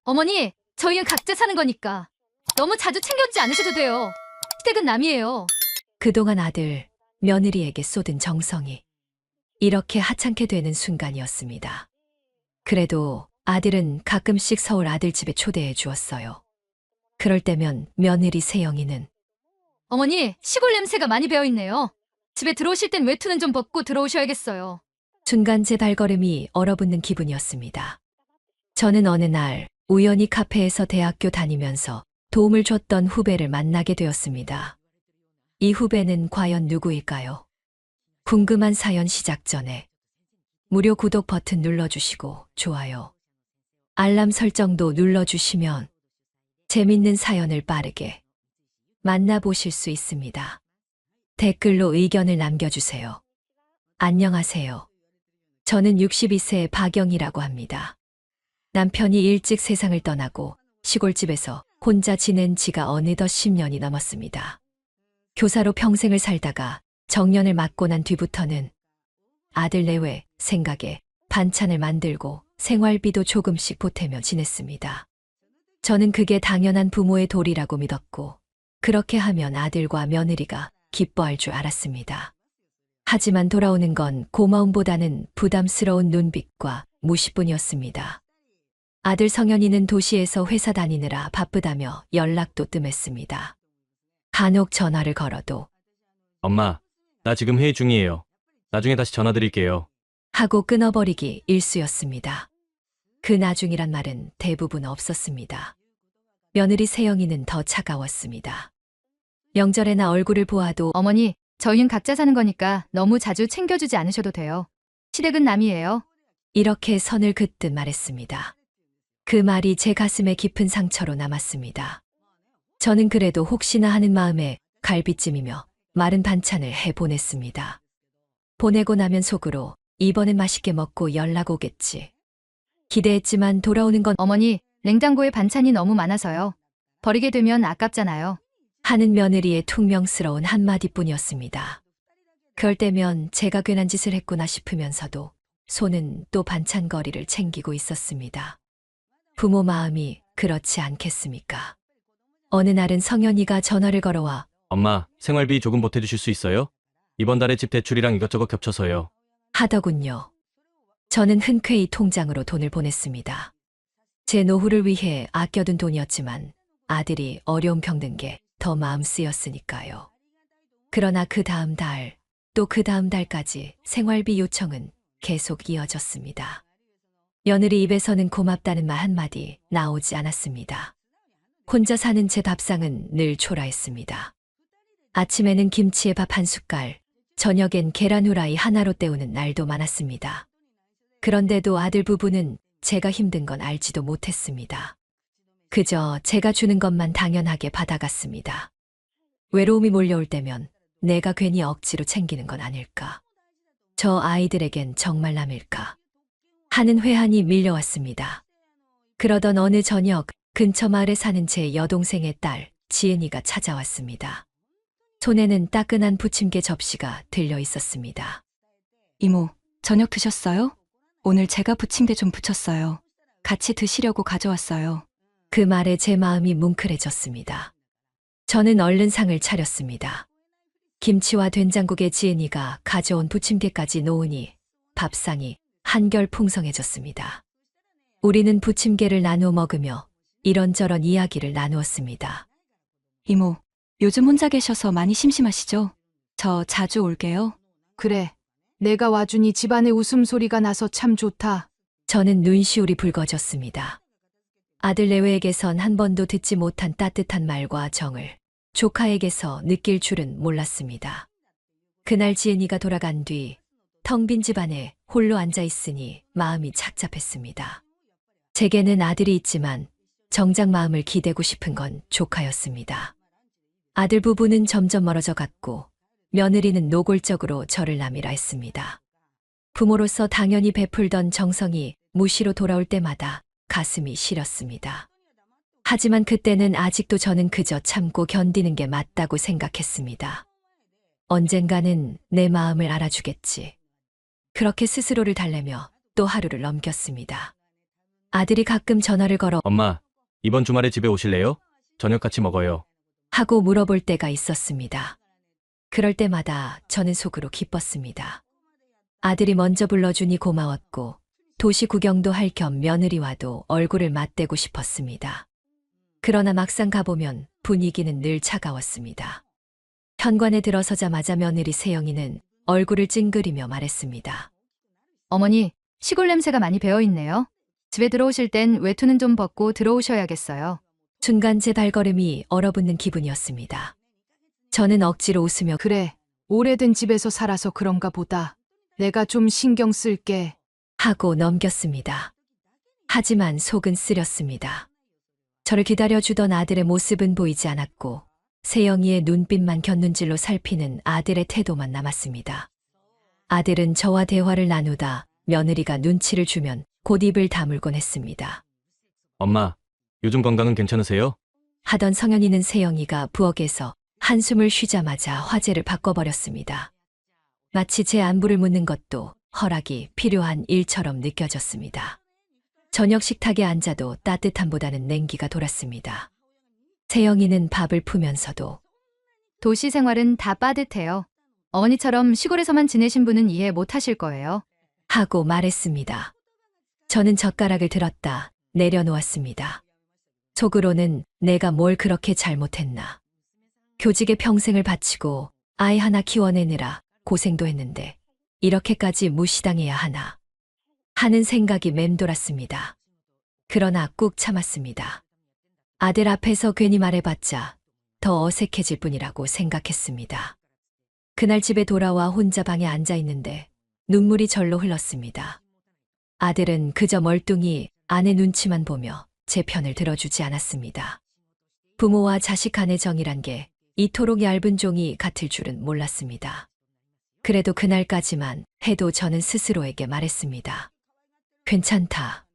어머니, 저희는 각자 사는 거니까 너무 자주 챙겨주지 않으셔도 돼요. 시댁은 남이에요. 그동안 아들, 며느리에게 쏟은 정성이 이렇게 하찮게 되는 순간이었습니다. 그래도 아들은 가끔씩 서울 아들집에 초대해 주었어요. 그럴 때면 며느리 세영이는 어머니, 시골 냄새가 많이 배어있네요. 집에 들어오실 땐 외투는 좀 벗고 들어오셔야겠어요. 순간 제 발걸음이 얼어붙는 기분이었습니다. 저는 어느 날 우연히 카페에서 대학교 다니면서 도움을 줬던 후배를 만나게 되었습니다. 이 후배는 과연 누구일까요? 궁금한 사연 시작 전에 무료 구독 버튼 눌러주시고 좋아요, 알람 설정도 눌러주시면 재밌는 사연을 빠르게 만나보실 수 있습니다. 댓글로 의견을 남겨주세요. 안녕하세요. 저는 62세 박영이라고 합니다. 남편이 일찍 세상을 떠나고 시골집에서 혼자 지낸 지가 어느덧 10년이 넘었습니다. 교사로 평생을 살다가 정년을 맞고 난 뒤부터는 아들 내외 생각에 반찬을 만들고 생활비도 조금씩 보태며 지냈습니다. 저는 그게 당연한 부모의 도리라고 믿었고 그렇게 하면 아들과 며느리가 기뻐할 줄 알았습니다. 하지만 돌아오는 건 고마움보다는 부담스러운 눈빛과 무시뿐이었습니다. 아들 성현이는 도시에서 회사 다니느라 바쁘다며 연락도 뜸했습니다. 간혹 전화를 걸어도 엄마, 나 지금 회의 중이에요. 나중에 다시 전화 드릴게요. 하고 끊어버리기 일쑤였습니다. 그 나중이란 말은 대부분 없었습니다. 며느리 세영이는 더 차가웠습니다. 명절에나 얼굴을 보아도 어머니, 저희는 각자 사는 거니까 너무 자주 챙겨주지 않으셔도 돼요. 시댁은 남이에요. 이렇게 선을 긋듯 말했습니다. 그 말이 제 가슴에 깊은 상처로 남았습니다. 저는 그래도 혹시나 하는 마음에 갈비찜이며 마른 반찬을 해보냈습니다. 보내고 나면 속으로 이번엔 맛있게 먹고 연락 오겠지. 기대했지만 돌아오는 건 어머니, 냉장고에 반찬이 너무 많아서요. 버리게 되면 아깝잖아요. 하는 며느리의 퉁명스러운 한마디뿐이었습니다. 그럴 때면 제가 괜한 짓을 했구나 싶으면서도 손은 또 반찬거리를 챙기고 있었습니다. 부모 마음이 그렇지 않겠습니까? 어느 날은 성현이가 전화를 걸어와 엄마, 생활비 조금 보태주실 수 있어요? 이번 달에 집 대출이랑 이것저것 겹쳐서요. 하더군요. 저는 흔쾌히 통장으로 돈을 보냈습니다. 제 노후를 위해 아껴둔 돈이었지만 아들이 어려움 겪는 게 더 마음 쓰였으니까요. 그러나 그 다음 달, 또 그 다음 달까지 생활비 요청은 계속 이어졌습니다. 며느리 입에서는 고맙다는 말 한마디 나오지 않았습니다. 혼자 사는 제 밥상은 늘 초라했습니다. 아침에는 김치에 밥 한 숟갈, 저녁엔 계란 후라이 하나로 때우는 날도 많았습니다. 그런데도 아들 부부는 제가 힘든 건 알지도 못했습니다. 그저 제가 주는 것만 당연하게 받아갔습니다. 외로움이 몰려올 때면 내가 괜히 억지로 챙기는 건 아닐까? 저 아이들에겐 정말 남일까? 하는 회한이 밀려왔습니다. 그러던 어느 저녁 근처 마을에 사는 제 여동생의 딸 지은이가 찾아왔습니다. 손에는 따끈한 부침개 접시가 들려 있었습니다. 이모, 저녁 드셨어요? 오늘 제가 부침개 좀 부쳤어요. 같이 드시려고 가져왔어요. 그 말에 제 마음이 뭉클해졌습니다. 저는 얼른 상을 차렸습니다. 김치와 된장국에 지은이가 가져온 부침개까지 놓으니 밥상이 한결 풍성해졌습니다. 우리는 부침개를 나누어 먹으며 이런저런 이야기를 나누었습니다. 이모, 요즘 혼자 계셔서 많이 심심하시죠? 저 자주 올게요. 그래, 내가 와주니 집안에 웃음소리가 나서 참 좋다. 저는 눈시울이 붉어졌습니다. 아들 내외에게선 한 번도 듣지 못한 따뜻한 말과 정을 조카에게서 느낄 줄은 몰랐습니다. 그날 지은이가 돌아간 뒤 텅 빈 집안에 홀로 앉아 있으니 마음이 착잡했습니다. 제게는 아들이 있지만 정작 마음을 기대고 싶은 건 조카였습니다. 아들 부부는 점점 멀어져 갔고 며느리는 노골적으로 저를 남이라 했습니다. 부모로서 당연히 베풀던 정성이 무시로 돌아올 때마다 가슴이 시렸습니다. 하지만 그때는 아직도 저는 그저 참고 견디는 게 맞다고 생각했습니다. 언젠가는 내 마음을 알아주겠지. 그렇게 스스로를 달래며 또 하루를 넘겼습니다. 아들이 가끔 전화를 걸어 엄마, 이번 주말에 집에 오실래요? 저녁 같이 먹어요. 하고 물어볼 때가 있었습니다. 그럴 때마다 저는 속으로 기뻤습니다. 아들이 먼저 불러주니 고마웠고 도시 구경도 할 겸 며느리와도 얼굴을 맞대고 싶었습니다. 그러나 막상 가보면 분위기는 늘 차가웠습니다. 현관에 들어서자마자 며느리 세영이는 얼굴을 찡그리며 말했습니다. 어머니, 시골 냄새가 많이 배어있네요. 집에 들어오실 땐 외투는 좀 벗고 들어오셔야겠어요. 순간 제 발걸음이 얼어붙는 기분이었습니다. 저는 억지로 웃으며 그래, 오래된 집에서 살아서 그런가 보다. 내가 좀 신경 쓸게. 하고 넘겼습니다. 하지만 속은 쓰렸습니다. 저를 기다려주던 아들의 모습은 보이지 않았고 세영이의 눈빛만 곁눈질로 살피는 아들의 태도만 남았습니다. 아들은 저와 대화를 나누다 며느리가 눈치를 주면 곧 입을 다물곤 했습니다. 엄마, 요즘 건강은 괜찮으세요? 하던 성현이는 세영이가 부엌에서 한숨을 쉬자마자 화제를 바꿔버렸습니다. 마치 제 안부를 묻는 것도 허락이 필요한 일처럼 느껴졌습니다. 저녁 식탁에 앉아도 따뜻함보다는 냉기가 돌았습니다. 세영이는 밥을 푸면서도 도시 생활은 다 빠듯해요. 어머니처럼 시골에서만 지내신 분은 이해 못 하실 거예요. 하고 말했습니다. 저는 젓가락을 들었다 내려놓았습니다. 속으로는 내가 뭘 그렇게 잘못했나. 교직에 평생을 바치고 아이 하나 키워내느라 고생도 했는데 이렇게까지 무시당해야 하나 하는 생각이 맴돌았습니다. 그러나 꾹 참았습니다. 아들 앞에서 괜히 말해봤자 더 어색해질 뿐이라고 생각했습니다. 그날 집에 돌아와 혼자 방에 앉아 있는데 눈물이 절로 흘렀습니다. 아들은 그저 멀뚱히 아내 눈치만 보며 제 편을 들어주지 않았습니다. 부모와 자식 간의 정이란 게 이토록 얇은 종이 같을 줄은 몰랐습니다. 그래도 그날까지만 해도 저는 스스로에게 말했습니다. 괜찮다.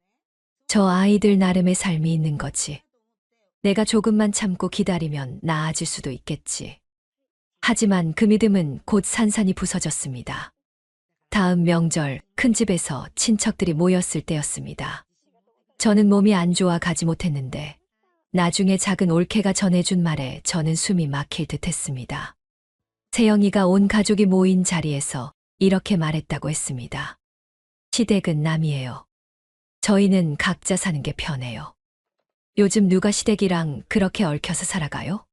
저 아이들 나름의 삶이 있는 거지. 내가 조금만 참고 기다리면 나아질 수도 있겠지. 하지만 그 믿음은 곧 산산이 부서졌습니다. 다음 명절 큰 집에서 친척들이 모였을 때였습니다. 저는 몸이 안 좋아 가지 못했는데 나중에 작은 올케가 전해준 말에 저는 숨이 막힐 듯했습니다. 세영이가 온 가족이 모인 자리에서 이렇게 말했다고 했습니다. 시댁은 남이에요. 저희는 각자 사는 게 편해요. 요즘 누가 시댁이랑 그렇게 얽혀서 살아가요?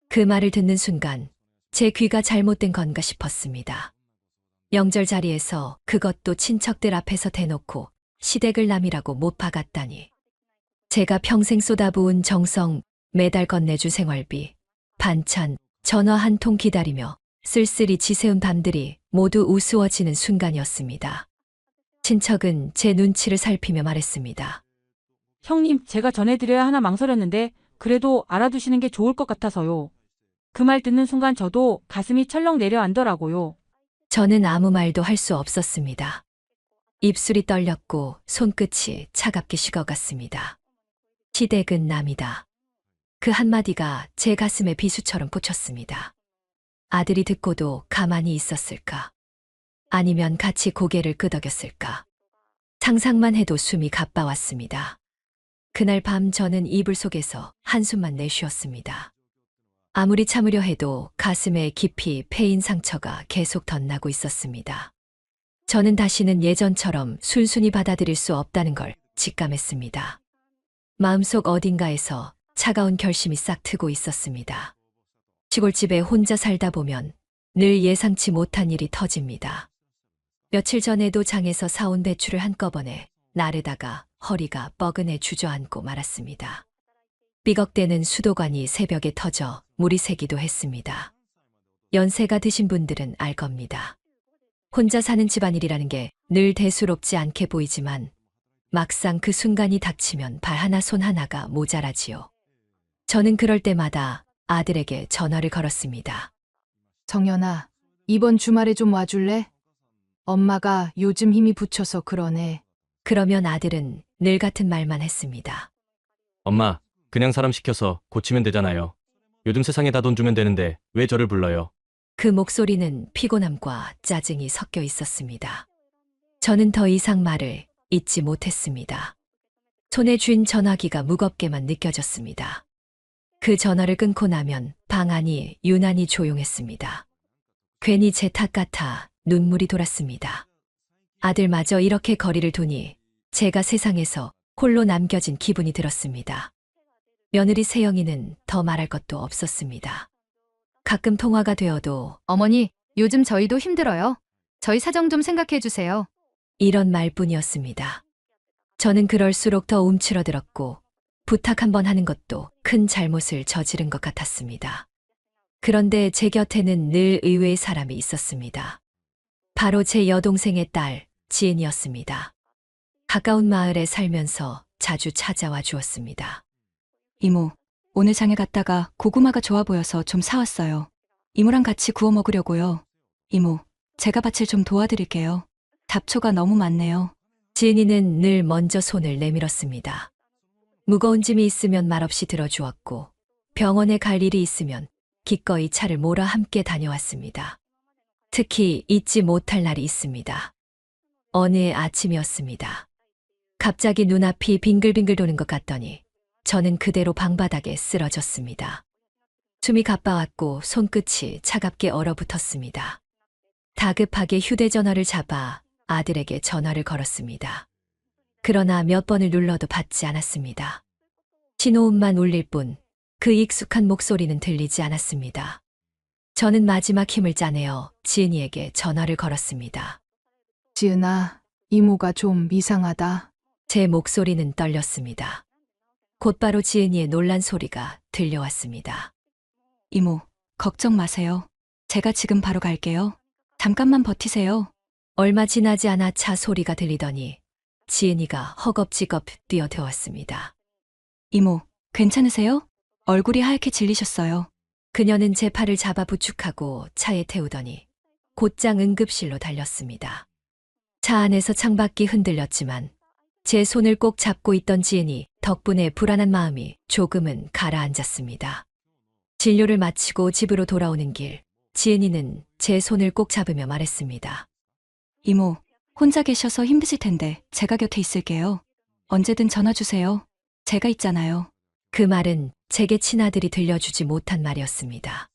그 말을 듣는 순간 제 귀가 잘못된 건가 싶었습니다. 명절 자리에서 그것도 친척들 앞에서 대놓고 시댁을 남이라고 못 박았다니. 제가 평생 쏟아부은 정성, 매달 건네준 생활비, 반찬, 전화 한 통 기다리며 쓸쓸히 지새운 밤들이 모두 우스워지는 순간이었습니다. 친척은 제 눈치를 살피며 말했습니다. 형님, 제가 전해드려야 하나 망설였는데 그래도 알아두시는 게 좋을 것 같아서요. 그 말 듣는 순간 저도 가슴이 철렁 내려앉더라고요. 저는 아무 말도 할 수 없었습니다. 입술이 떨렸고 손끝이 차갑게 식어갔습니다. 시댁은 남이다. 그 한마디가 제 가슴에 비수처럼 꽂혔습니다. 아들이 듣고도 가만히 있었을까? 아니면 같이 고개를 끄덕였을까? 상상만 해도 숨이 가빠왔습니다. 그날 밤 저는 이불 속에서 한숨만 내쉬었습니다. 아무리 참으려 해도 가슴에 깊이 패인 상처가 계속 덧나고 있었습니다. 저는 다시는 예전처럼 순순히 받아들일 수 없다는 걸 직감했습니다. 마음속 어딘가에서 차가운 결심이 싹 트고 있었습니다. 시골집에 혼자 살다 보면 늘 예상치 못한 일이 터집니다. 며칠 전에도 장에서 사온 배추를 한꺼번에 나르다가 허리가 뻐근해 주저앉고 말았습니다. 삐걱대는 수도관이 새벽에 터져 물이 새기도 했습니다. 연세가 드신 분들은 알 겁니다. 혼자 사는 집안일이라는 게 늘 대수롭지 않게 보이지만 막상 그 순간이 닥치면 발 하나 손 하나가 모자라지요. 저는 그럴 때마다 아들에게 전화를 걸었습니다. 성현아, 이번 주말에 좀 와줄래? 엄마가 요즘 힘이 붙여서 그러네. 그러면 아들은 늘 같은 말만 했습니다. 엄마, 그냥 사람 시켜서 고치면 되잖아요. 요즘 세상에 다 돈 주면 되는데 왜 저를 불러요? 그 목소리는 피곤함과 짜증이 섞여 있었습니다. 저는 더 이상 말을 잇지 못했습니다. 손에 쥔 전화기가 무겁게만 느껴졌습니다. 그 전화를 끊고 나면 방 안이 유난히 조용했습니다. 괜히 제 탓 같아 눈물이 돌았습니다. 아들마저 이렇게 거리를 두니 제가 세상에서 홀로 남겨진 기분이 들었습니다. 며느리 세영이는 더 말할 것도 없었습니다. 가끔 통화가 되어도 어머니, 요즘 저희도 힘들어요. 저희 사정 좀 생각해 주세요. 이런 말뿐이었습니다. 저는 그럴수록 더 움츠러들었고 부탁 한번 하는 것도 큰 잘못을 저지른 것 같았습니다. 그런데 제 곁에는 늘 의외의 사람이 있었습니다. 바로 제 여동생의 딸, 지은이었습니다. 가까운 마을에 살면서 자주 찾아와 주었습니다. 이모, 오늘 장에 갔다가 고구마가 좋아 보여서 좀 사왔어요. 이모랑 같이 구워 먹으려고요. 이모, 제가 밭을 좀 도와드릴게요. 잡초가 너무 많네요. 지은이는 늘 먼저 손을 내밀었습니다. 무거운 짐이 있으면 말없이 들어주었고 병원에 갈 일이 있으면 기꺼이 차를 몰아 함께 다녀왔습니다. 특히 잊지 못할 날이 있습니다. 어느 아침이었습니다. 갑자기 눈앞이 빙글빙글 도는 것 같더니 저는 그대로 방바닥에 쓰러졌습니다. 숨이 가빠왔고 손끝이 차갑게 얼어붙었습니다. 다급하게 휴대전화를 잡아 아들에게 전화를 걸었습니다. 그러나 몇 번을 눌러도 받지 않았습니다. 신호음만 울릴 뿐 그 익숙한 목소리는 들리지 않았습니다. 저는 마지막 힘을 짜내어 지은이에게 전화를 걸었습니다. 지은아, 이모가 좀 이상하다. 제 목소리는 떨렸습니다. 곧바로 지은이의 놀란 소리가 들려왔습니다. 이모, 걱정 마세요. 제가 지금 바로 갈게요. 잠깐만 버티세요. 얼마 지나지 않아 차 소리가 들리더니 지은이가 허겁지겁 뛰어들어왔습니다. 이모, 괜찮으세요? 얼굴이 하얗게 질리셨어요. 그녀는 제 팔을 잡아 부축하고 차에 태우더니 곧장 응급실로 달렸습니다. 차 안에서 창밖이 흔들렸지만 제 손을 꼭 잡고 있던 지은이 덕분에 불안한 마음이 조금은 가라앉았습니다. 진료를 마치고 집으로 돌아오는 길, 지은이는 제 손을 꼭 잡으며 말했습니다. 이모, 혼자 계셔서 힘드실 텐데 제가 곁에 있을게요. 언제든 전화 주세요. 제가 있잖아요. 그 말은 제게 친아들이 들려주지 못한 말이었습니다.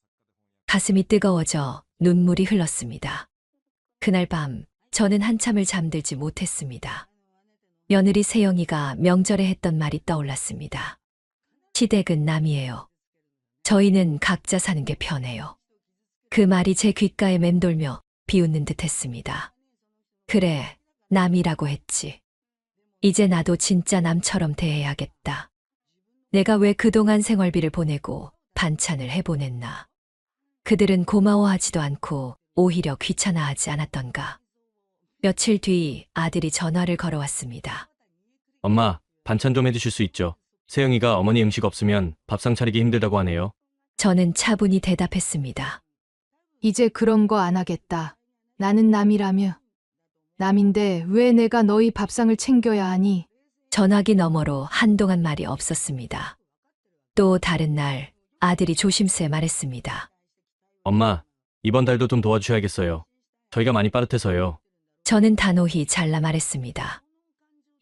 가슴이 뜨거워져 눈물이 흘렀습니다. 그날 밤 저는 한참을 잠들지 못했습니다. 며느리 세영이가 명절에 했던 말이 떠올랐습니다. 시댁은 남이에요. 저희는 각자 사는 게 편해요. 그 말이 제 귓가에 맴돌며 비웃는 듯 했습니다. 그래, 남이라고 했지. 이제 나도 진짜 남처럼 대해야겠다. 내가 왜 그동안 생활비를 보내고 반찬을 해보냈나. 그들은 고마워하지도 않고 오히려 귀찮아하지 않았던가. 며칠 뒤 아들이 전화를 걸어왔습니다. 엄마, 반찬 좀 해주실 수 있죠? 세영이가 어머니 음식 없으면 밥상 차리기 힘들다고 하네요. 저는 차분히 대답했습니다. 이제 그런 거 안 하겠다. 나는 남이라며. 남인데 왜 내가 너희 밥상을 챙겨야 하니? 전화기 너머로 한동안 말이 없었습니다. 또 다른 날 아들이 조심스레 말했습니다. 엄마, 이번 달도 좀 도와주셔야겠어요. 저희가 많이 빠듯해서요. 저는 단호히 잘라 말했습니다.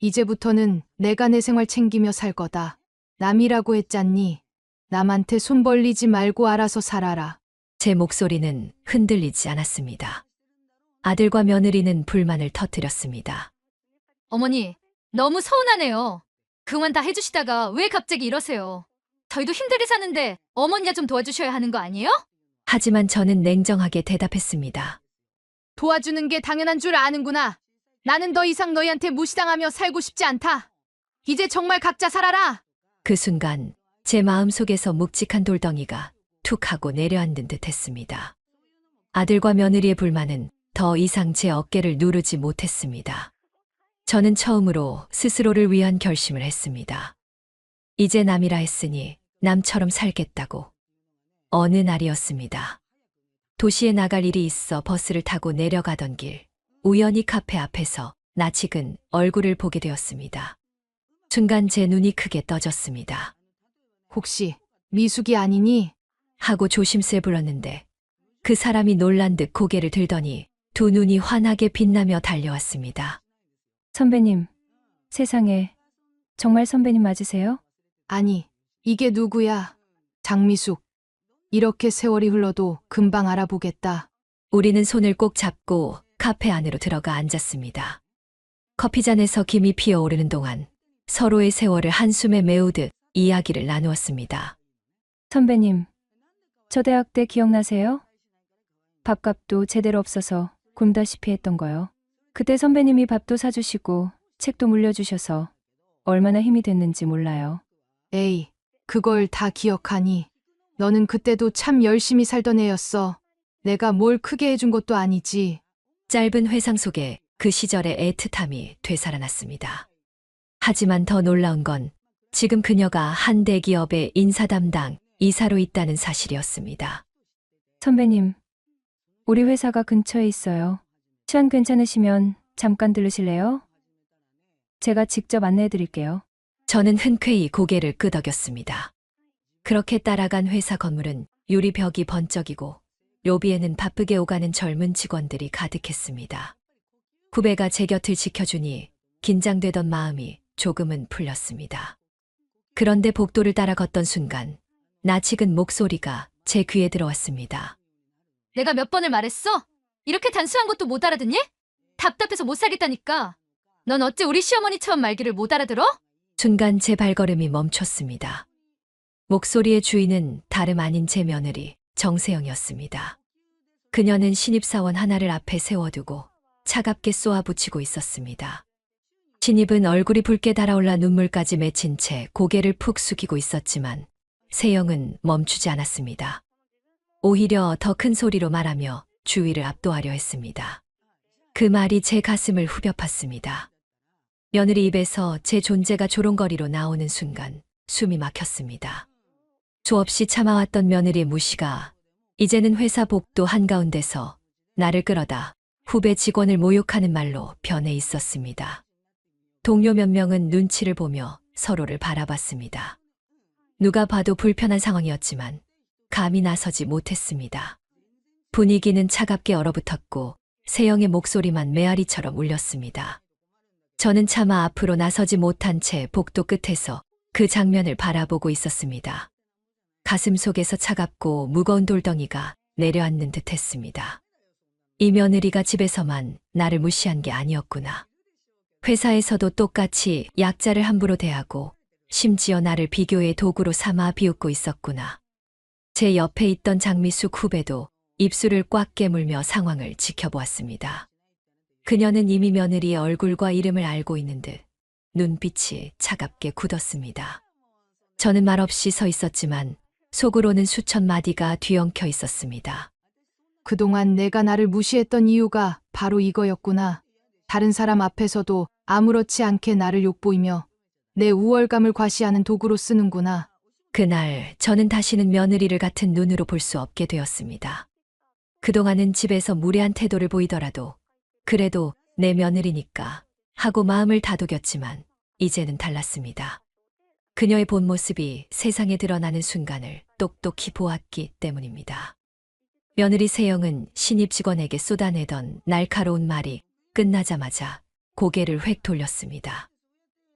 이제부터는 내가 내 생활 챙기며 살 거다. 남이라고 했잖니. 남한테 손 벌리지 말고 알아서 살아라. 제 목소리는 흔들리지 않았습니다. 아들과 며느리는 불만을 터뜨렸습니다. 어머니, 너무 서운하네요. 그만 다 해주시다가 왜 갑자기 이러세요? 저희도 힘들게 사는데 어머니가 좀 도와주셔야 하는 거 아니에요? 하지만 저는 냉정하게 대답했습니다. 도와주는 게 당연한 줄 아는구나. 나는 더 이상 너희한테 무시당하며 살고 싶지 않다. 이제 정말 각자 살아라. 그 순간 제 마음속에서 묵직한 돌덩이가 툭 하고 내려앉은 듯 했습니다. 아들과 며느리의 불만은 더 이상 제 어깨를 누르지 못했습니다. 저는 처음으로 스스로를 위한 결심을 했습니다. 이제 남이라 했으니 남처럼 살겠다고. 어느 날이었습니다. 도시에 나갈 일이 있어 버스를 타고 내려가던 길, 우연히 카페 앞에서 낯익은 얼굴을 보게 되었습니다. 순간 제 눈이 크게 떠졌습니다. 혹시 미숙이 아니니? 하고 조심스레 불렀는데 그 사람이 놀란 듯 고개를 들더니 두 눈이 환하게 빛나며 달려왔습니다. 선배님, 세상에 정말 선배님 맞으세요? 아니, 이게 누구야? 장미숙. 이렇게 세월이 흘러도 금방 알아보겠다. 우리는 손을 꼭 잡고 카페 안으로 들어가 앉았습니다. 커피잔에서 김이 피어오르는 동안 서로의 세월을 한숨에 메우듯 이야기를 나누었습니다. 선배님, 저 대학 때 기억나세요? 밥값도 제대로 없어서 굶다시피 했던 거요. 그때 선배님이 밥도 사주시고 책도 물려주셔서 얼마나 힘이 됐는지 몰라요. 에이, 그걸 다 기억하니? 너는 그때도 참 열심히 살던 애였어. 내가 뭘 크게 해준 것도 아니지. 짧은 회상 속에 그 시절의 애틋함이 되살아났습니다. 하지만 더 놀라운 건 지금 그녀가 한 대기업의 인사 담당 이사로 있다는 사실이었습니다. 선배님, 우리 회사가 근처에 있어요. 시간 괜찮으시면 잠깐 들르실래요? 제가 직접 안내해 드릴게요. 저는 흔쾌히 고개를 끄덕였습니다. 그렇게 따라간 회사 건물은 유리벽이 번쩍이고 로비에는 바쁘게 오가는 젊은 직원들이 가득했습니다. 후배가 제 곁을 지켜주니 긴장되던 마음이 조금은 풀렸습니다. 그런데 복도를 따라 걷던 순간 낯익은 목소리가 제 귀에 들어왔습니다. 내가 몇 번을 말했어? 이렇게 단순한 것도 못 알아듣니? 답답해서 못 살겠다니까. 넌 어째 우리 시어머니처럼 말귀를 못 알아들어? 순간 제 발걸음이 멈췄습니다. 목소리의 주인은 다름 아닌 제 며느리 정세영이었습니다. 그녀는 신입사원 하나를 앞에 세워두고 차갑게 쏘아붙이고 있었습니다. 신입은 얼굴이 붉게 달아올라 눈물까지 맺힌 채 고개를 푹 숙이고 있었지만 세영은 멈추지 않았습니다. 오히려 더 큰 소리로 말하며 주위를 압도하려 했습니다. 그 말이 제 가슴을 후벼 팠습니다. 며느리 입에서 제 존재가 조롱거리로 나오는 순간 숨이 막혔습니다. 수없이 참아왔던 며느리의 무시가 이제는 회사 복도 한가운데서 나를 끌어다 후배 직원을 모욕하는 말로 변해 있었습니다. 동료 몇 명은 눈치를 보며 서로를 바라봤습니다. 누가 봐도 불편한 상황이었지만 감히 나서지 못했습니다. 분위기는 차갑게 얼어붙었고 세영의 목소리만 메아리처럼 울렸습니다. 저는 차마 앞으로 나서지 못한 채 복도 끝에서 그 장면을 바라보고 있었습니다. 가슴 속에서 차갑고 무거운 돌덩이가 내려앉는 듯 했습니다. 이 며느리가 집에서만 나를 무시한 게 아니었구나. 회사에서도 똑같이 약자를 함부로 대하고 심지어 나를 비교의 도구로 삼아 비웃고 있었구나. 제 옆에 있던 장미숙 후배도 입술을 꽉 깨물며 상황을 지켜보았습니다. 그녀는 이미 며느리의 얼굴과 이름을 알고 있는 듯 눈빛이 차갑게 굳었습니다. 저는 말없이 서 있었지만 속으로는 수천 마디가 뒤엉켜 있었습니다. 그동안 내가 나를 무시했던 이유가 바로 이거였구나. 다른 사람 앞에서도 아무렇지 않게 나를 욕보이며 내 우월감을 과시하는 도구로 쓰는구나. 그날 저는 다시는 며느리를 같은 눈으로 볼 수 없게 되었습니다. 그동안은 집에서 무례한 태도를 보이더라도 그래도 내 며느리니까 하고 마음을 다독였지만 이제는 달랐습니다. 그녀의 본 모습이 세상에 드러나는 순간을 똑똑히 보았기 때문입니다. 며느리 세영은 신입 직원에게 쏟아내던 날카로운 말이 끝나자마자 고개를 획 돌렸습니다.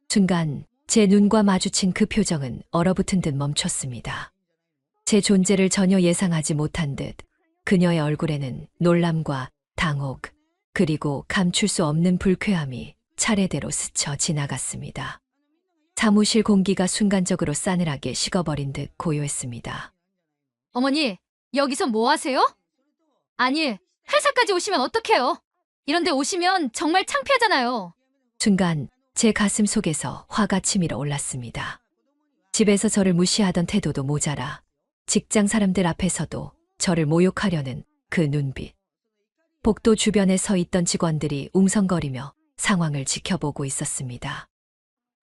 순간 제 눈과 마주친 그 표정은 얼어붙은 듯 멈췄습니다. 제 존재를 전혀 예상하지 못한 듯 그녀의 얼굴에는 놀람과 당혹, 그리고 감출 수 없는 불쾌함이 차례대로 스쳐 지나갔습니다. 사무실 공기가 순간적으로 싸늘하게 식어버린 듯 고요했습니다. 어머니, 여기서 뭐 하세요? 아니, 회사까지 오시면 어떡해요? 이런데 오시면 정말 창피하잖아요. 순간 제 가슴 속에서 화가 치밀어 올랐습니다. 집에서 저를 무시하던 태도도 모자라 직장 사람들 앞에서도 저를 모욕하려는 그 눈빛. 복도 주변에 서 있던 직원들이 웅성거리며 상황을 지켜보고 있었습니다.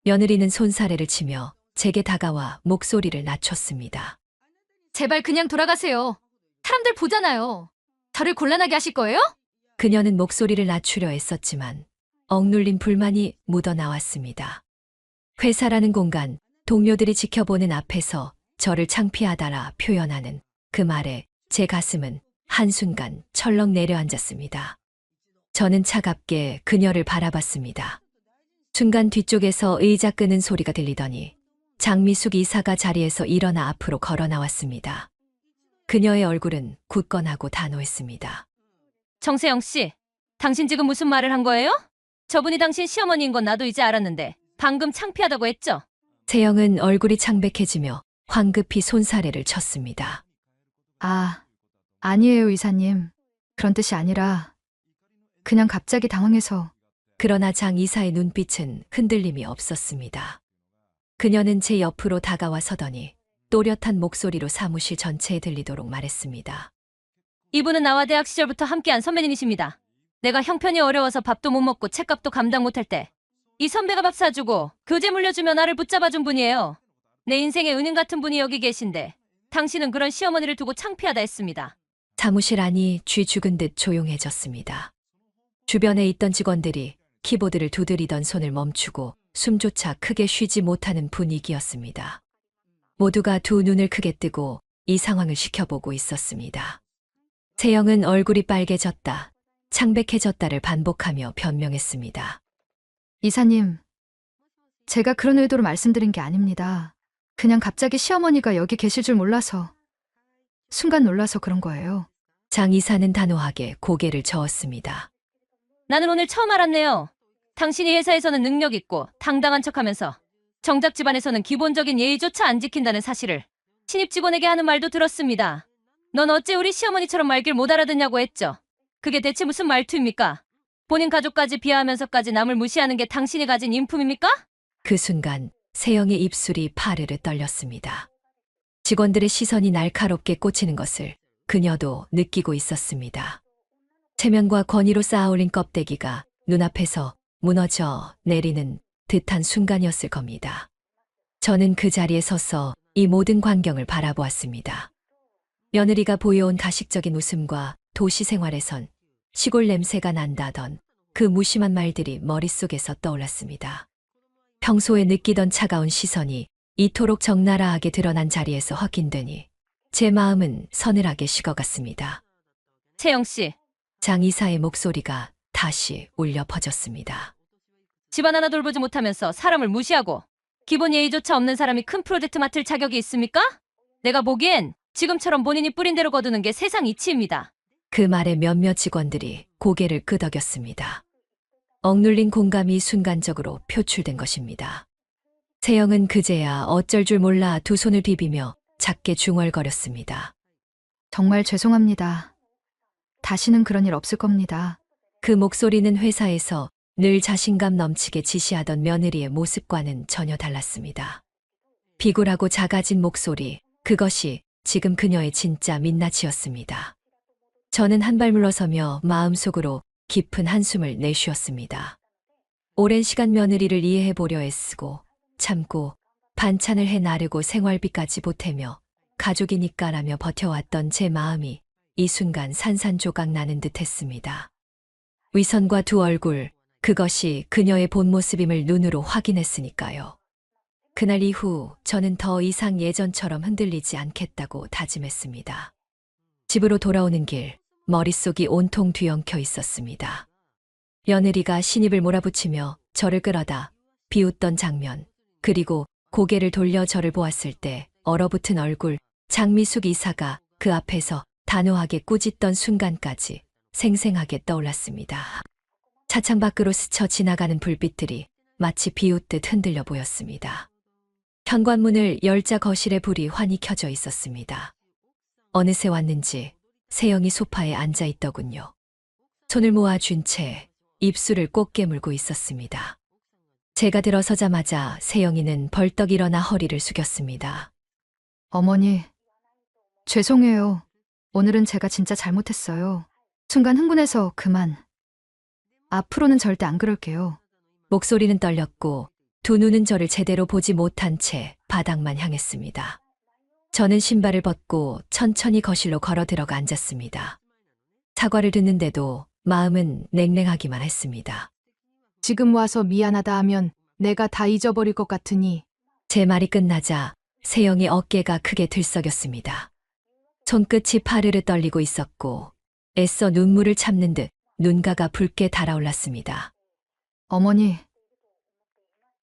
며느리는 손사래를 치며 제게 다가와 목소리를 낮췄습니다. 제발 그냥 돌아가세요. 사람들 보잖아요. 저를 곤란하게 하실 거예요? 그녀는 목소리를 낮추려 애썼지만 억눌린 불만이 묻어나왔습니다. 회사라는 공간, 동료들이 지켜보는 앞에서 저를 창피하다라 표현하는 그 말에 제 가슴은 한순간 철렁 내려앉았습니다. 저는 차갑게 그녀를 바라봤습니다. 순간 뒤쪽에서 의자 끄는 소리가 들리더니 장미숙 이사가 자리에서 일어나 앞으로 걸어 나왔습니다. 그녀의 얼굴은 굳건하고 단호했습니다. 정세영 씨, 당신 지금 무슨 말을 한 거예요? 저분이 당신 시어머니인 건 나도 이제 알았는데 방금 창피하다고 했죠? 세영은 얼굴이 창백해지며 황급히 손사래를 쳤습니다. 아, 아니에요, 이사님. 그런 뜻이 아니라 그냥 갑자기 당황해서. 그러나 장 이사의 눈빛은 흔들림이 없었습니다. 그녀는 제 옆으로 다가와 서더니 또렷한 목소리로 사무실 전체에 들리도록 말했습니다. 이분은 나와 대학 시절부터 함께한 선배님이십니다. 내가 형편이 어려워서 밥도 못 먹고 책값도 감당 못할 때 이 선배가 밥 사주고 교재 물려주며 나를 붙잡아준 분이에요. 내 인생의 은인 같은 분이 여기 계신데 당신은 그런 시어머니를 두고 창피하다 했습니다. 사무실 안이 쥐 죽은 듯 조용해졌습니다. 주변에 있던 직원들이 키보드를 두드리던 손을 멈추고 숨조차 크게 쉬지 못하는 분위기였습니다. 모두가 두 눈을 크게 뜨고 이 상황을 지켜보고 있었습니다. 세영은 얼굴이 빨개졌다, 창백해졌다를 반복하며 변명했습니다. 이사님, 제가 그런 의도로 말씀드린 게 아닙니다. 그냥 갑자기 시어머니가 여기 계실 줄 몰라서, 순간 놀라서 그런 거예요. 장 이사는 단호하게 고개를 저었습니다. 나는 오늘 처음 알았네요. 당신이 회사에서는 능력 있고 당당한 척하면서 정작 집안에서는 기본적인 예의조차 안 지킨다는 사실을 신입 직원에게 하는 말도 들었습니다. 넌 어째 우리 시어머니처럼 말귀를 못 알아듣냐고 했죠. 그게 대체 무슨 말투입니까? 본인 가족까지 비하하면서까지 남을 무시하는 게 당신이 가진 인품입니까? 그 순간 세영의 입술이 파르르 떨렸습니다. 직원들의 시선이 날카롭게 꽂히는 것을 그녀도 느끼고 있었습니다. 체면과 권위로 쌓아올린 껍데기가 눈앞에서 무너져 내리는 듯한 순간이었을 겁니다. 저는 그 자리에 서서 이 모든 광경을 바라보았습니다. 며느리가 보여온 가식적인 웃음과 도시 생활에선 시골 냄새가 난다던 그 무심한 말들이 머릿속에서 떠올랐습니다. 평소에 느끼던 차가운 시선이 이토록 적나라하게 드러난 자리에서 확인되니 제 마음은 서늘하게 식어갔습니다. 채영 씨, 장 이사의 목소리가 다시 울려 퍼졌습니다. 집안 하나 돌보지 못하면서 사람을 무시하고 기본 예의조차 없는 사람이 큰 프로젝트 맡을 자격이 있습니까? 내가 보기엔 지금처럼 본인이 뿌린 대로 거두는 게 세상 이치입니다. 그 말에 몇몇 직원들이 고개를 끄덕였습니다. 억눌린 공감이 순간적으로 표출된 것입니다. 세영은 그제야 어쩔 줄 몰라 두 손을 비비며 작게 중얼거렸습니다. 정말 죄송합니다. 다시는 그런 일 없을 겁니다. 그 목소리는 회사에서 늘 자신감 넘치게 지시하던 며느리의 모습과는 전혀 달랐습니다. 비굴하고 작아진 목소리, 그것이 지금 그녀의 진짜 민낯이었습니다. 저는 한 발 물러서며 마음속으로 깊은 한숨을 내쉬었습니다. 오랜 시간 며느리를 이해해 보려 애쓰고 참고 반찬을 해 나르고 생활비까지 보태며 가족이니까라며 버텨왔던 제 마음이 이 순간 산산조각 나는 듯 했습니다. 위선과 두 얼굴, 그것이 그녀의 본 모습임을 눈으로 확인했으니까요. 그날 이후 저는 더 이상 예전처럼 흔들리지 않겠다고 다짐했습니다. 집으로 돌아오는 길, 머릿속이 온통 뒤엉켜 있었습니다. 며느리가 신입을 몰아붙이며 저를 끌어다 비웃던 장면, 그리고 고개를 돌려 저를 보았을 때 얼어붙은 얼굴, 장미숙 이사가 그 앞에서 단호하게 꾸짖던 순간까지 생생하게 떠올랐습니다. 차창 밖으로 스쳐 지나가는 불빛들이 마치 비웃듯 흔들려 보였습니다. 현관문을 열자 거실에 불이 환히 켜져 있었습니다. 어느새 왔는지 세영이 소파에 앉아 있더군요. 손을 모아준 채 입술을 꼭 깨물고 있었습니다. 제가 들어서자마자 세영이는 벌떡 일어나 허리를 숙였습니다. 어머니, 죄송해요. 오늘은 제가 진짜 잘못했어요. 순간 흥분해서 그만. 앞으로는 절대 안 그럴게요. 목소리는 떨렸고 두 눈은 저를 제대로 보지 못한 채 바닥만 향했습니다. 저는 신발을 벗고 천천히 거실로 걸어 들어가 앉았습니다. 사과를 듣는데도 마음은 냉랭하기만 했습니다. 지금 와서 미안하다 하면 내가 다 잊어버릴 것 같으니. 제 말이 끝나자 세영이 어깨가 크게 들썩였습니다. 손끝이 파르르 떨리고 있었고 애써 눈물을 참는 듯 눈가가 붉게 달아올랐습니다. 어머니,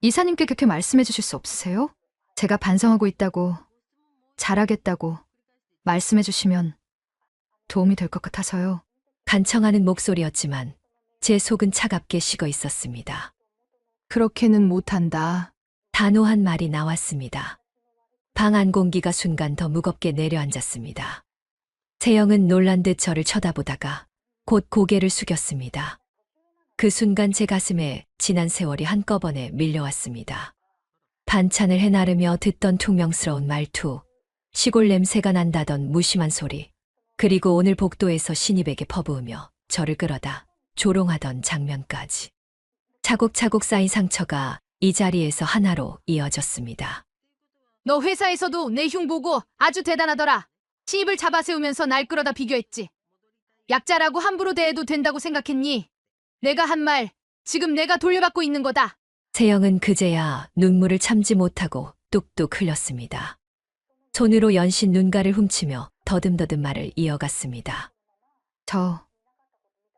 이사님께 그렇게 말씀해 주실 수 없으세요? 제가 반성하고 있다고, 잘하겠다고 말씀해 주시면 도움이 될 것 같아서요. 간청하는 목소리였지만 제 속은 차갑게 식어 있었습니다. 그렇게는 못한다. 단호한 말이 나왔습니다. 방 안 공기가 순간 더 무겁게 내려앉았습니다. 세영은 놀란 듯 저를 쳐다보다가 곧 고개를 숙였습니다. 그 순간 제 가슴에 지난 세월이 한꺼번에 밀려왔습니다. 반찬을 해나르며 듣던 퉁명스러운 말투, 시골 냄새가 난다던 무심한 소리, 그리고 오늘 복도에서 신입에게 퍼부으며 저를 끌어다 조롱하던 장면까지. 차곡차곡 쌓인 상처가 이 자리에서 하나로 이어졌습니다. 너 회사에서도 내 흉 보고 아주 대단하더라. 신입을 잡아세우면서 날 끌어다 비교했지. 약자라고 함부로 대해도 된다고 생각했니? 내가 한 말, 지금 내가 돌려받고 있는 거다. 세영은 그제야 눈물을 참지 못하고 뚝뚝 흘렸습니다. 손으로 연신 눈가를 훔치며 더듬더듬 말을 이어갔습니다.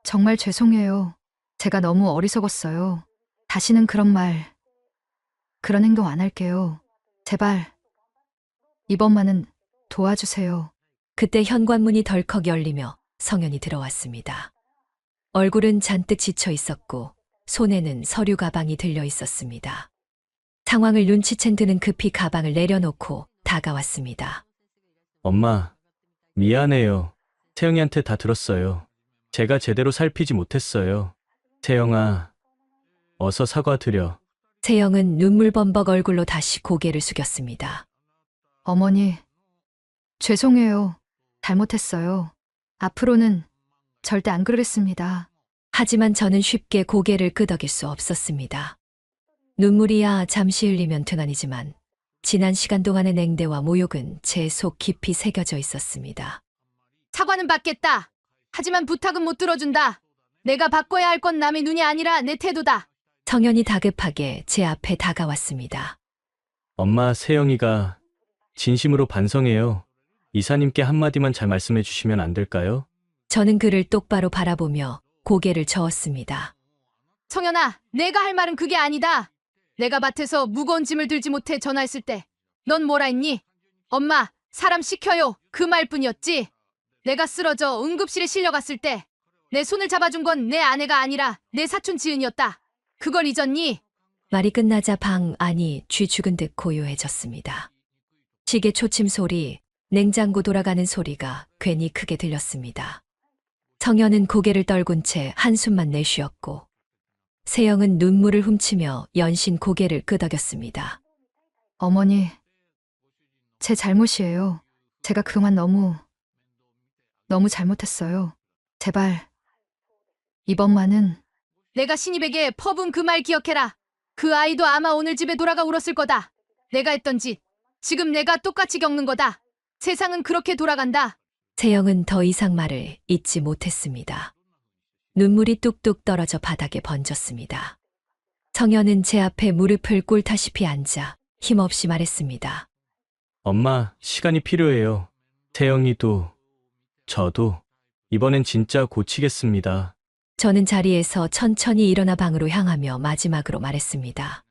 정말 죄송해요. 제가 너무 어리석었어요. 다시는 그런 말, 그런 행동 안 할게요. 제발, 이번만은 도와주세요. 그때 현관문이 덜컥 열리며 성현이 들어왔습니다. 얼굴은 잔뜩 지쳐 있었고 손에는 서류 가방이 들려 있었습니다. 상황을 눈치챈 그는 급히 가방을 내려놓고 다가왔습니다. 엄마, 미안해요. 태영이한테 다 들었어요. 제가 제대로 살피지 못했어요. 태영아, 어서 사과드려. 세영은 눈물범벅 얼굴로 다시 고개를 숙였습니다. 어머니, 죄송해요. 잘못했어요. 앞으로는 절대 안 그러겠습니다. 하지만 저는 쉽게 고개를 끄덕일 수 없었습니다. 눈물이야 잠시 흘리면 되나니지만 지난 시간 동안의 냉대와 모욕은 제 속 깊이 새겨져 있었습니다. 사과는 받겠다. 하지만 부탁은 못 들어준다. 내가 바꿔야 할 건 남의 눈이 아니라 내 태도다. 성현이 다급하게 제 앞에 다가왔습니다. 엄마, 세영이가 진심으로 반성해요. 이사님께 한마디만 잘 말씀해 주시면 안 될까요? 저는 그를 똑바로 바라보며 고개를 저었습니다. 성현아, 내가 할 말은 그게 아니다. 내가 밭에서 무거운 짐을 들지 못해 전화했을 때 넌 뭐라 했니? 엄마, 사람 시켜요. 그 말뿐이었지. 내가 쓰러져 응급실에 실려갔을 때 내 손을 잡아준 건 내 아내가 아니라 내 사촌 지은이었다. 그걸 잊었니? 말이 끝나자 방 안이 쥐 죽은 듯 고요해졌습니다. 시계 초침 소리, 냉장고 돌아가는 소리가 괜히 크게 들렸습니다. 성현은 고개를 떨군 채 한숨만 내쉬었고 세영은 눈물을 훔치며 연신 고개를 끄덕였습니다. 어머니, 제 잘못이에요. 제가 그동안 너무 잘못했어요. 제발, 이번만은. 내가 신입에게 퍼부은 그 말 기억해라. 그 아이도 아마 오늘 집에 돌아가 울었을 거다. 내가 했던 짓, 지금 내가 똑같이 겪는 거다. 세상은 그렇게 돌아간다. 세영은 더 이상 말을 잇지 못했습니다. 눈물이 뚝뚝 떨어져 바닥에 번졌습니다. 성현은 제 앞에 무릎을 꿇다시피 앉아 힘없이 말했습니다. 엄마, 시간이 필요해요. 태영이도, 저도 이번엔 진짜 고치겠습니다. 저는 자리에서 천천히 일어나 방으로 향하며 마지막으로 말했습니다.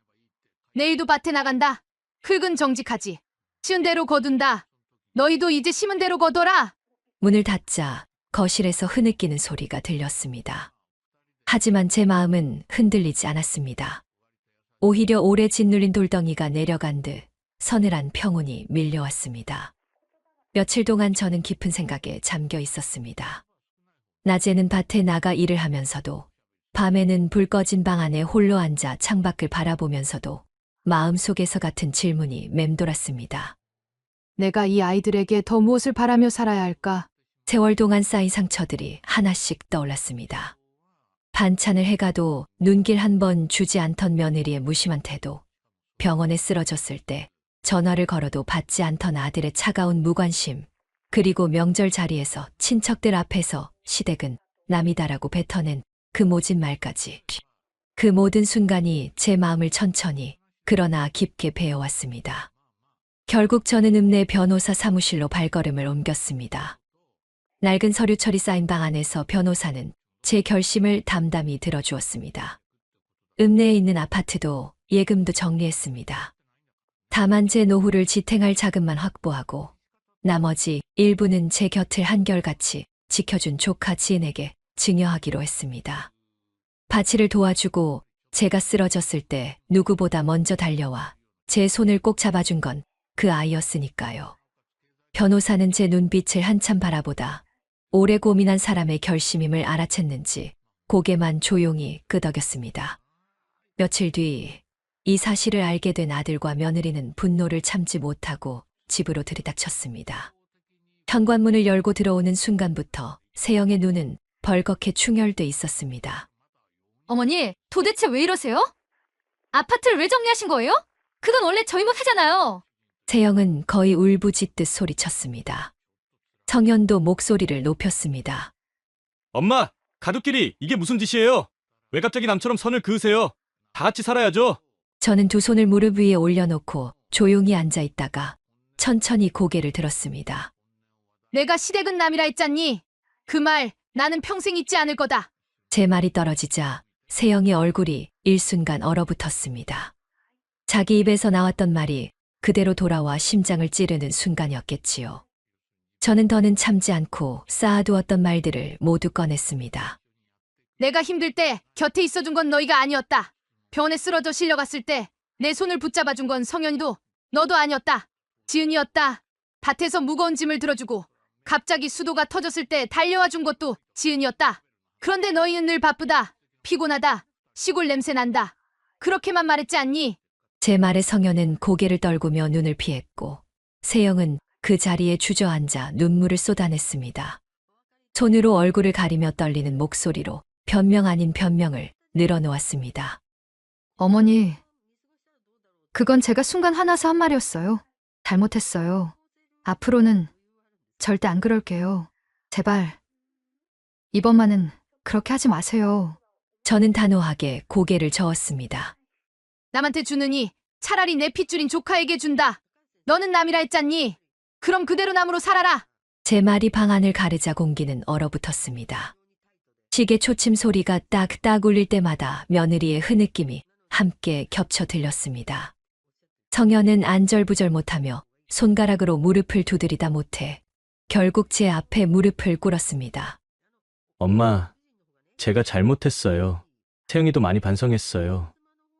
내일도 밭에 나간다. 흙은 정직하지. 쉬운 대로 거둔다. 너희도 이제 심은 대로 거둬라. 문을 닫자 거실에서 흐느끼는 소리가 들렸습니다. 하지만 제 마음은 흔들리지 않았습니다. 오히려 오래 짓눌린 돌덩이가 내려간 듯 서늘한 평온이 밀려왔습니다. 며칠 동안 저는 깊은 생각에 잠겨 있었습니다. 낮에는 밭에 나가 일을 하면서도 밤에는 불 꺼진 방 안에 홀로 앉아 창밖을 바라보면서도 마음속에서 같은 질문이 맴돌았습니다. 내가 이 아이들에게 더 무엇을 바라며 살아야 할까? 세월 동안 쌓인 상처들이 하나씩 떠올랐습니다. 반찬을 해가도 눈길 한 번 주지 않던 며느리의 무심한 태도, 병원에 쓰러졌을 때 전화를 걸어도 받지 않던 아들의 차가운 무관심, 그리고 명절 자리에서 친척들 앞에서 시댁은 남이다라고 뱉어낸 그 모진 말까지. 그 모든 순간이 제 마음을 천천히 그러나 깊게 베어왔습니다. 결국 저는 읍내 변호사 사무실로 발걸음을 옮겼습니다. 낡은 서류철이 쌓인 방 안에서 변호사는 제 결심을 담담히 들어주었습니다. 읍내에 있는 아파트도 예금도 정리했습니다. 다만 제 노후를 지탱할 자금만 확보하고 나머지 일부는 제 곁을 한결같이 지켜준 조카 지은에게 증여하기로 했습니다. 바치를 도와주고 제가 쓰러졌을 때 누구보다 먼저 달려와 제 손을 꼭 잡아준 건 그 아이였으니까요. 변호사는 제 눈빛을 한참 바라보다 오래 고민한 사람의 결심임을 알아챘는지 고개만 조용히 끄덕였습니다. 며칠 뒤 이 사실을 알게 된 아들과 며느리는 분노를 참지 못하고 집으로 들이닥쳤습니다. 현관문을 열고 들어오는 순간부터 세영의 눈은 벌겋게 충혈돼 있었습니다. 어머니, 도대체 왜 이러세요? 아파트를 왜 정리하신 거예요? 그건 원래 저희 몫이잖아요. 세영은 거의 울부짖듯 소리쳤습니다. 성현도 목소리를 높였습니다. 엄마, 가족끼리 이게 무슨 짓이에요? 왜 갑자기 남처럼 선을 그으세요? 다 같이 살아야죠. 저는 두 손을 무릎 위에 올려놓고 조용히 앉아 있다가 천천히 고개를 들었습니다. 내가 시댁은 남이라 했잖니. 그 말 나는 평생 잊지 않을 거다. 제 말이 떨어지자 세영의 얼굴이 일순간 얼어붙었습니다. 자기 입에서 나왔던 말이 그대로 돌아와 심장을 찌르는 순간이었겠지요. 저는 더는 참지 않고 쌓아두었던 말들을 모두 꺼냈습니다. 내가 힘들 때 곁에 있어준 건 너희가 아니었다. 병원에 쓰러져 실려갔을 때 내 손을 붙잡아준 건 성현이도 너도 아니었다. 지은이었다. 밭에서 무거운 짐을 들어주고 갑자기 수도가 터졌을 때 달려와 준 것도 지은이었다. 그런데 너희는 늘 바쁘다. 피곤하다. 시골 냄새 난다. 그렇게만 말했지 않니? 제 말에 성현은 고개를 떨구며 눈을 피했고 세영은 그 자리에 주저앉아 눈물을 쏟아냈습니다. 손으로 얼굴을 가리며 떨리는 목소리로 변명 아닌 변명을 늘어놓았습니다. 어머니, 그건 제가 순간 화나서 한 말이었어요. 잘못했어요. 앞으로는 절대 안 그럴게요. 제발, 이번만은 그렇게 하지 마세요. 저는 단호하게 고개를 저었습니다. 남한테 주느니 차라리 내 핏줄인 조카에게 준다. 너는 남이라 했잖니. 그럼 그대로 남으로 살아라. 제 말이 방안을 가르자 공기는 얼어붙었습니다. 시계 초침 소리가 딱딱 울릴 때마다 며느리의 흐느낌이 함께 겹쳐 들렸습니다. 성현은 안절부절 못하며 손가락으로 무릎을 두드리다 못해 결국 제 앞에 무릎을 꿇었습니다. 엄마, 제가 잘못했어요. 세영이도 많이 반성했어요.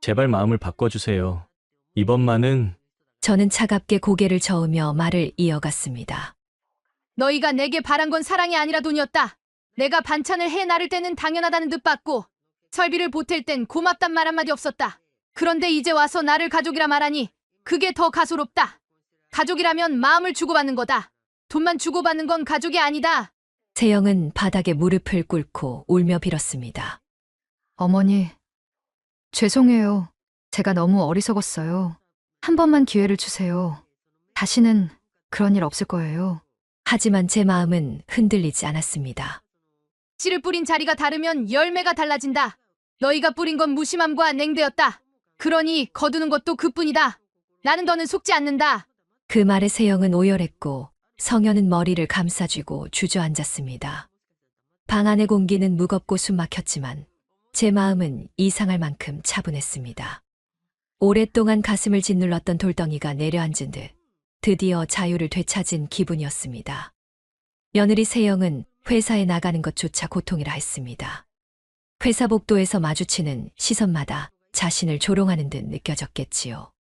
제발 마음을 바꿔주세요. 이번만은. 저는 차갑게 고개를 저으며 말을 이어갔습니다. 너희가 내게 바란 건 사랑이 아니라 돈이었다. 내가 반찬을 해 나를 때는 당연하다는 듯 봤고 설비를 보탤 땐 고맙단 말 한마디 없었다. 그런데 이제 와서 나를 가족이라 말하니 그게 더 가소롭다. 가족이라면 마음을 주고받는 거다. 돈만 주고받는 건 가족이 아니다. 세영은 바닥에 무릎을 꿇고 울며 빌었습니다. 어머니, 죄송해요. 제가 너무 어리석었어요. 한 번만 기회를 주세요. 다시는 그런 일 없을 거예요. 하지만 제 마음은 흔들리지 않았습니다. 씨를 뿌린 자리가 다르면 열매가 달라진다. 너희가 뿌린 건 무심함과 냉대였다. 그러니 거두는 것도 그뿐이다. 나는 더는 속지 않는다. 그 말에 세영은 오열했고 성현은 머리를 감싸쥐고 주저앉았습니다. 방 안의 공기는 무겁고 숨막혔지만 제 마음은 이상할 만큼 차분했습니다. 오랫동안 가슴을 짓눌렀던 돌덩이가 내려앉은 듯 드디어 자유를 되찾은 기분이었습니다. 며느리 세영은 회사에 나가는 것조차 고통이라 했습니다. 회사 복도에서 마주치는 시선마다 자신을 조롱하는 듯 느껴졌겠지요.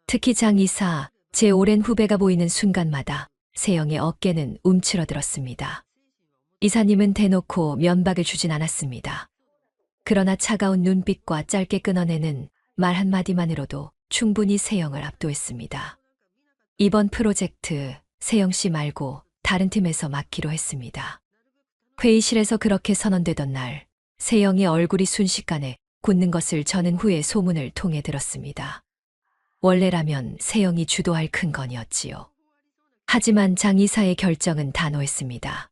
특히 장 이사, 제 오랜 후배가 보이는 순간마다 세영의 어깨는 움츠러들었습니다. 이사님은 대놓고 면박을 주진 않았습니다. 그러나 차가운 눈빛과 짧게 끊어내는 말 한마디만으로도 충분히 세영을 압도했습니다. 이번 프로젝트 세영 씨 말고 다른 팀에서 맡기로 했습니다. 회의실에서 그렇게 선언되던 날 세영의 얼굴이 순식간에 굳는 것을 저는 후에 소문을 통해 들었습니다. 원래라면 세영이 주도할 큰 건이었지요. 하지만 장 이사의 결정은 단호했습니다.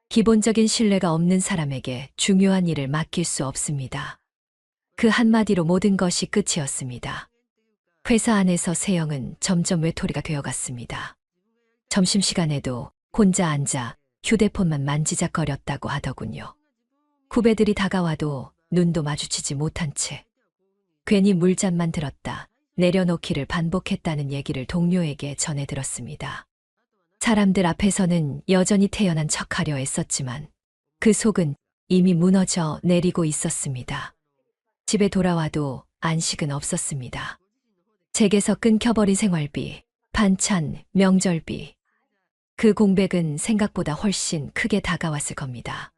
기본적인 신뢰가 없는 사람에게 중요한 일을 맡길 수 없습니다. 그 한마디로 모든 것이 끝이었습니다. 회사 안에서 세영은 점점 외톨이가 되어갔습니다. 점심시간에도 혼자 앉아 휴대폰만 만지작거렸다고 하더군요. 후배들이 다가와도 눈도 마주치지 못한 채 괜히 물잔만 들었다 내려놓기를 반복했다는 얘기를 동료에게 전해 들었습니다. 사람들 앞에서는 여전히 태연한 척하려 애썼지만 그 속은 이미 무너져 내리고 있었습니다. 집에 돌아와도 안식은 없었습니다. 제게서 끊겨버린 생활비, 반찬, 명절비. 그 공백은 생각보다 훨씬 크게 다가왔을 겁니다.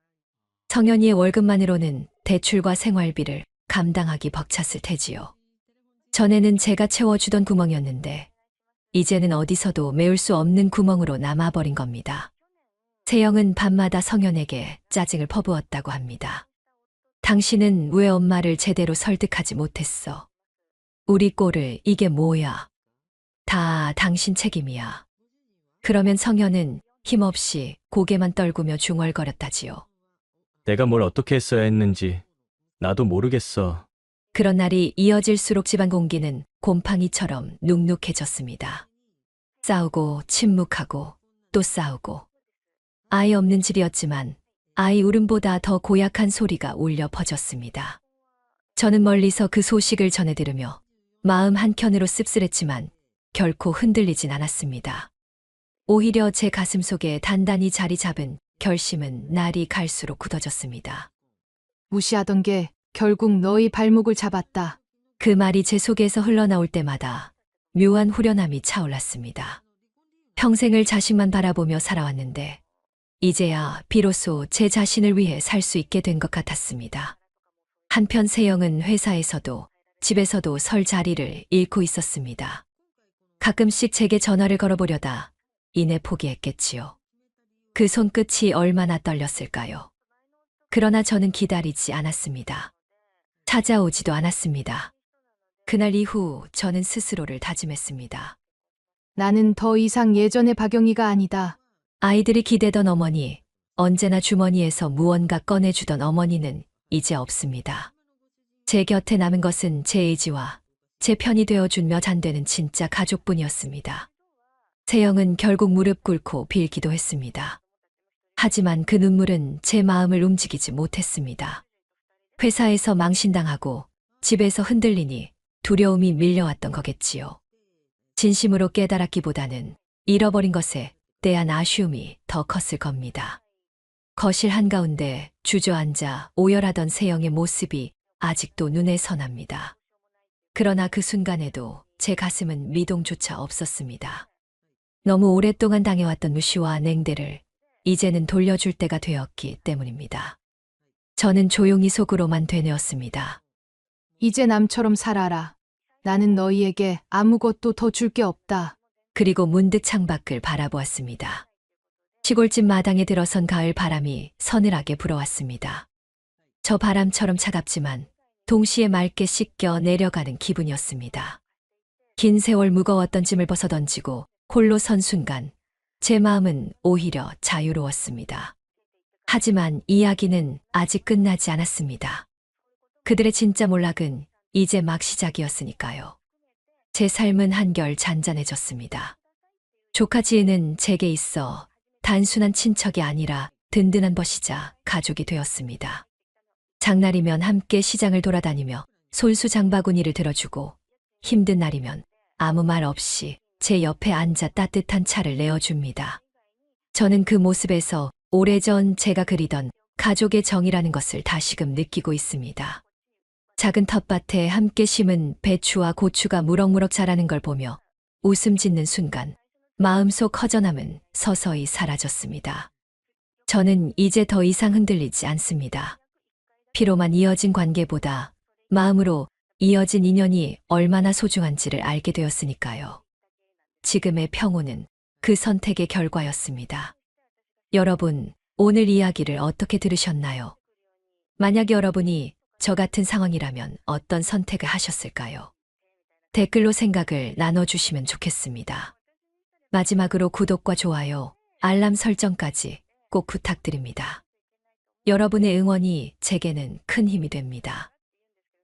성현이의 월급만으로는 대출과 생활비를 감당하기 벅찼을 테지요. 전에는 제가 채워주던 구멍이었는데 이제는 어디서도 메울 수 없는 구멍으로 남아버린 겁니다. 세영은 밤마다 성현에게 짜증을 퍼부었다고 합니다. 당신은 왜 엄마를 제대로 설득하지 못했어? 우리 꼴을 이게 뭐야? 다 당신 책임이야. 그러면 성현은 힘없이 고개만 떨구며 중얼거렸다지요. 내가 뭘 어떻게 했어야 했는지 나도 모르겠어. 그런 날이 이어질수록 집안 공기는 곰팡이처럼 눅눅해졌습니다. 싸우고 침묵하고 또 싸우고. 아이 없는 집이었지만 아이 울음보다 더 고약한 소리가 울려 퍼졌습니다. 저는 멀리서 그 소식을 전해 들으며 마음 한켠으로 씁쓸했지만 결코 흔들리진 않았습니다. 오히려 제 가슴 속에 단단히 자리 잡은 결심은 날이 갈수록 굳어졌습니다. 무시하던 게 결국 너희 발목을 잡았다. 그 말이 제 속에서 흘러나올 때마다 묘한 후련함이 차올랐습니다. 평생을 자식만 바라보며 살아왔는데 이제야 비로소 제 자신을 위해 살 수 있게 된 것 같았습니다. 한편 세영은 회사에서도 집에서도 설 자리를 잃고 있었습니다. 가끔씩 제게 전화를 걸어보려다 이내 포기했겠지요. 그 손끝이 얼마나 떨렸을까요? 그러나 저는 기다리지 않았습니다. 찾아오지도 않았습니다. 그날 이후 저는 스스로를 다짐했습니다. 나는 더 이상 예전의 박영희가 아니다. 아이들이 기대던 어머니, 언제나 주머니에서 무언가 꺼내주던 어머니는 이제 없습니다. 제 곁에 남은 것은 제 의지와 제 편이 되어준 몇 안 되는 진짜 가족뿐이었습니다. 세영은 결국 무릎 꿇고 빌기도 했습니다. 하지만 그 눈물은 제 마음을 움직이지 못했습니다. 회사에서 망신당하고 집에서 흔들리니 두려움이 밀려왔던 거겠지요. 진심으로 깨달았기보다는 잃어버린 것에 대한 아쉬움이 더 컸을 겁니다. 거실 한가운데 주저앉아 오열하던 세영의 모습이 아직도 눈에 선합니다. 그러나 그 순간에도 제 가슴은 미동조차 없었습니다. 너무 오랫동안 당해왔던 무시와 냉대를 이제는 돌려줄 때가 되었기 때문입니다. 저는 조용히 속으로만 되뇌었습니다. 이제 남처럼 살아라. 나는 너희에게 아무것도 더 줄 게 없다. 그리고 문득 창밖을 바라보았습니다. 시골집 마당에 들어선 가을 바람이 서늘하게 불어왔습니다. 저 바람처럼 차갑지만 동시에 맑게 씻겨 내려가는 기분이었습니다. 긴 세월 무거웠던 짐을 벗어던지고 홀로 선 순간 제 마음은 오히려 자유로웠습니다. 하지만 이야기는 아직 끝나지 않았습니다. 그들의 진짜 몰락은 이제 막 시작이었으니까요. 제 삶은 한결 잔잔해졌습니다. 조카 지혜는 제게 있어 단순한 친척이 아니라 든든한 벗이자 가족이 되었습니다. 장날이면 함께 시장을 돌아다니며 손수 장바구니를 들어주고 힘든 날이면 아무 말 없이 제 옆에 앉아 따뜻한 차를 내어줍니다. 저는 그 모습에서 오래전 제가 그리던 가족의 정이라는 것을 다시금 느끼고 있습니다. 작은 텃밭에 함께 심은 배추와 고추가 무럭무럭 자라는 걸 보며 웃음 짓는 순간 마음속 허전함은 서서히 사라졌습니다. 저는 이제 더 이상 흔들리지 않습니다. 피로만 이어진 관계보다 마음으로 이어진 인연이 얼마나 소중한지를 알게 되었으니까요. 지금의 평온은 그 선택의 결과였습니다. 여러분, 오늘 이야기를 어떻게 들으셨나요? 만약 여러분이 저 같은 상황이라면 어떤 선택을 하셨을까요? 댓글로 생각을 나눠주시면 좋겠습니다. 마지막으로 구독과 좋아요, 알람 설정까지 꼭 부탁드립니다. 여러분의 응원이 제게는 큰 힘이 됩니다.